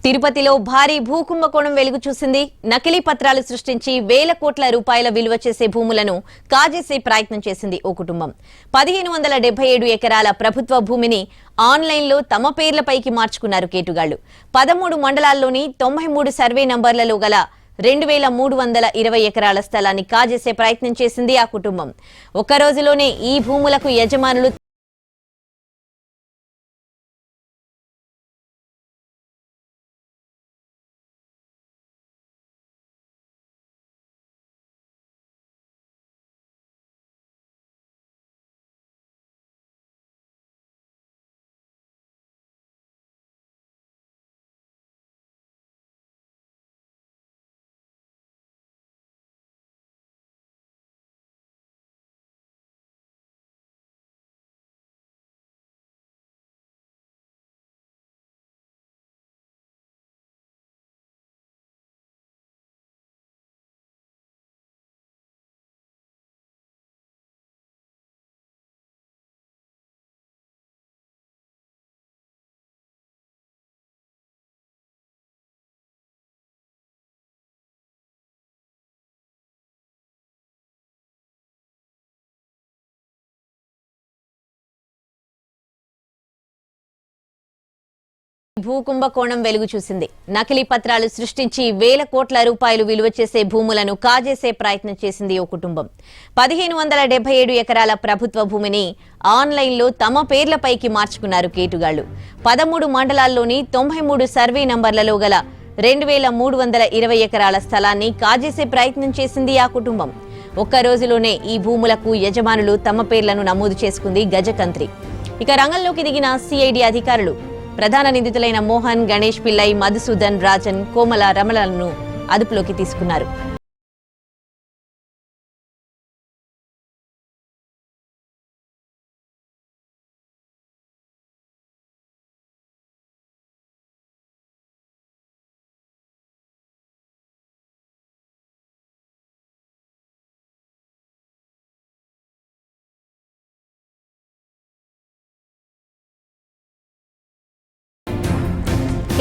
తిరుపతిలో భారీ భూకుంభకోణం వెలుగు చూసింది. నకిలీ పత్రాలు సృష్టించి వేల కోట్ల రూపాయల విలువ చేసే భూములను కాజేసే ప్రయత్నం చేసింది ఓ కుటుంబం. 1577 ఎకరాల ప్రభుత్వ భూమిని ఆన్లైన్లో తమ పేర్లపైకి మార్చుకున్నారు కేటుగాళ్లు. 13 మండలాల్లోని 93 సర్వే నంబర్లలో గల 2320 ఎకరాల స్థలాన్ని కాజేసే ప్రయత్నం చేసింది ఆ కుటుంబం. ఒక్క రోజులోనే ఈ భూములకు యజమానులు భూకుంభకోణం వెలుగు చూసింది. నకిలీ పత్రాలు సృష్టించి వేల కోట్ల రూపాయలు విలువ చేసే భూములను కాజేసే ప్రయత్నం చేసింది ఓ కుటుంబం. 1577 ఎకరాల ప్రభుత్వ భూమిని ఆన్లైన్లో తమ పేర్లపైకి మార్చుకున్నారు కేటుగాళ్లు. 13 మండలాల్లోని 93 సర్వే నంబర్లలో గల 2320 ఎకరాల స్థలాన్ని కాజేసే ప్రయత్నం చేసింది ఆ కుటుంబం. ఒక్క రోజులోనే ఈ భూములకు యజమానులు తమ పేర్లను నమోదు చేసుకుంది గజకంత్రి. ఇక రంగంలోకి దిగిన సిఐడి అధికారులు ప్రధాన నిందితులైన మోహన్, గణేష్ పిల్లై, మధుసూదన్, రాజన్, కోమల, రమణలను అదుపులోకి తీసుకున్నారు.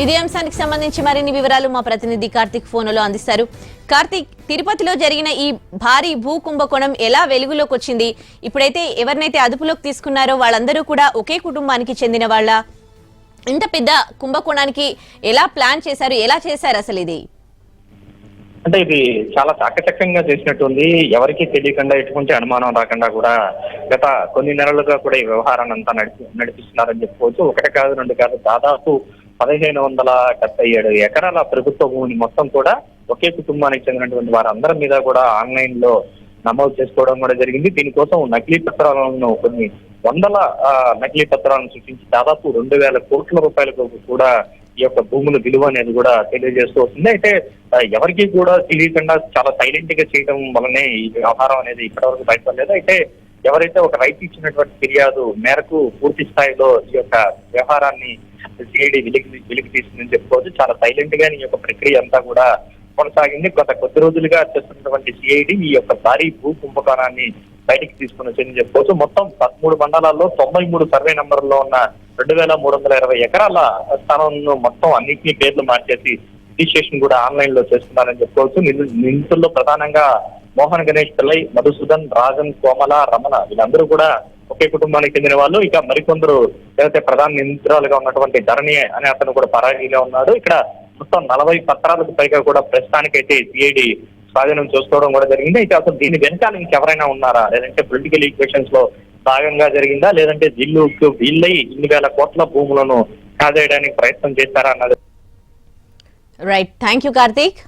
ఇదే అంశానికి సంబంధించి మరిన్ని వివరాలు మా ప్రతినిధి కార్తిక్ ఫోన్లో అందిస్తారు. కార్తిక్, తిరుపతిలో జరిగిన ఈ భారీ భూ కుంభకోణం ఎలా వెలుగులోకి వచ్చింది? ఇప్పుడైతే ఎవరినైతే అదుపులోకి తీసుకున్నారో వాళ్ళందరూ కూడా ఒకే కుటుంబానికి చెందిన వాళ్ళ? ఇంత పెద్ద కుంభకోణానికి ఎలా ప్లాన్ చేశారు, ఎలా చేశారు అసలు ఇది? అంటే ఇది చాలా చాకచక్యంగా చేసినట్టుంది. ఎవరికి తెలియకుండా ఎటువంటి అనుమానం రాకుండా కూడా గత కొన్ని నెలలుగా కూడా ఈ వ్యవహారాన్ని అంతా నడిపిస్తున్నారని చెప్పుకోవచ్చు. ఒకటి కాదు, రెండు కాదు, దాదాపు 1577 ఎకరాల ప్రభుత్వ భూమిని మొత్తం కూడా ఒకే కుటుంబానికి చెందినటువంటి వారందరి మీద కూడా ఆన్లైన్ లో నమోదు చేసుకోవడం కూడా జరిగింది. దీనికోసం నకిలీ పత్రాలను కొన్ని వందల నకిలీ పత్రాలను సృష్టించి దాదాపు 2000 కోట్ల రూపాయలకు కూడా ఈ యొక్క భూముల విలువ అనేది కూడా తెలియజేస్తూ వస్తుంది. అయితే ఎవరికి కూడా తెలియకుండా చాలా సైలెంట్ గా చేయడం వల్లనే ఈ వ్యవహారం అనేది ఇప్పటివరకు బయటపడలేదు. అయితే ఎవరైతే ఒక రైతు ఇచ్చినటువంటి ఫిర్యాదు మేరకు పూర్తి స్థాయిలో ఈ యొక్క వ్యవహారాన్ని సిఐడి వెలికి తీసిందని చెప్పుకోవచ్చు. చాలా సైలెంట్ గా ఈ యొక్క ప్రక్రియ అంతా కూడా కొనసాగింది. గత కొద్ది రోజులుగా చేస్తున్నటువంటి సిఐడి ఈ యొక్క భారీ భూ కుంభకోణాన్ని బయటికి తీసుకుని వచ్చని చెప్పుకోవచ్చు. మొత్తం 13 మండలాల్లో 93 సర్వే నంబర్లో ఉన్న 2320 ఎకరాల స్థానంలో మొత్తం అన్నింటినీ పేర్లు మార్చేసి రిజిస్ట్రేషన్ కూడా ఆన్లైన్ లో చేస్తున్నారని చెప్పుకోవచ్చు. నిందితుల్లో ప్రధానంగా మోహన్, గణేష్ పిల్లై, మధుసూదన్, రాజన్, కోమల, రమణ వీళ్ళందరూ కూడా ఒకే కుటుంబానికి చెందిన వాళ్ళు. ఇక మరికొందరు ఏదైతే ప్రధాన నిందితురాలుగా ఉన్నటువంటి ధరణి అనే అతను కూడా పరారీగా ఉన్నాడు. ఇక్కడ మొత్తం 40 పత్రాలకు పైగా కూడా ప్రస్తుతానికైతే సిఐడి స్వాధీనం చేసుకోవడం కూడా జరిగింది. అయితే అసలు దీని వెనకాల ఇంకెవరైనా ఉన్నారా, లేదంటే పొలిటికల్ ఈక్వేషన్స్ లో భాగంగా జరిగిందా, లేదంటే జిల్లుకు వీళ్ళై ఇన్ని వేల కోట్ల భూములను కాజేయడానికి ప్రయత్నం చేస్తారా అన్నది. Right, thank you Karthik.